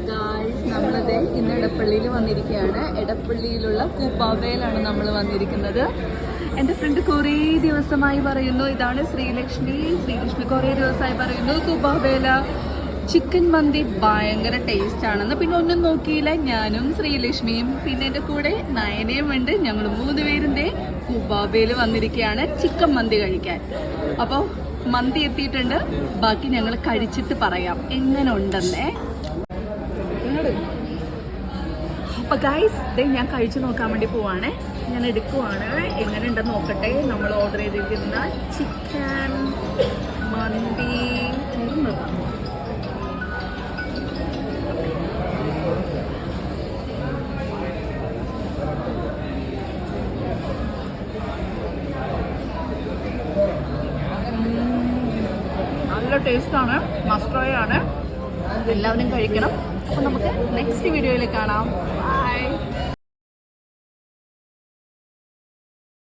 Guys, നമ്മളത് ഇന്ന് എടപ്പള്ളിയിൽ വന്നിരിക്കുകയാണ്. എടപ്പള്ളിയിലുള്ള കൂപ്പാവയിലാണ് നമ്മൾ വന്നിരിക്കുന്നത്. എൻ്റെ ഫ്രണ്ട് കുറേ ദിവസമായി പറയുന്നു ഇതാണ് ശ്രീലക്ഷ്മി കുറേ ദിവസമായി പറയുന്നു കൂപ്പാവേല ചിക്കൻ മന്തി ഭയങ്കര ടേസ്റ്റ് ആണെന്ന്. പിന്നെ ഒന്നും നോക്കിയില്ല, ഞാനും ശ്രീലക്ഷ്മിയും പിന്നെ എൻ്റെ കൂടെ നയനയും ഉണ്ട്. ഞങ്ങൾ 3 പേരിൻ്റെ കൂപ്പാവേൽ വന്നിരിക്കുകയാണ് ചിക്കൻ മന്തി കഴിക്കാൻ. അപ്പോൾ മന്തി എത്തിയിട്ടുണ്ട്, ബാക്കി ഞങ്ങൾ കഴിച്ചിട്ട് പറയാം എങ്ങനെ ഉണ്ടെന്നേ. അപ്പൊ ഗൈസ്, ഞാൻ കഴിച്ചു നോക്കാൻ വേണ്ടി പോവാണ്. ഞാൻ എടുക്കുവാണ്, എങ്ങനെ ഉണ്ടെന്ന് നോക്കട്ടെ. നമ്മൾ ഓർഡർ ചെയ്തിരിക്കുന്ന ചിക്കൻ മന്തി നല്ല ടേസ്റ്റാണ്, മസ്റ്റ് ട്രൈ ആണ്. എല്ലാവരും കഴിക്കണം. അപ്പോൾ നമുക്ക് നെക്സ്റ്റ് വീഡിയോയിൽ കാണാം.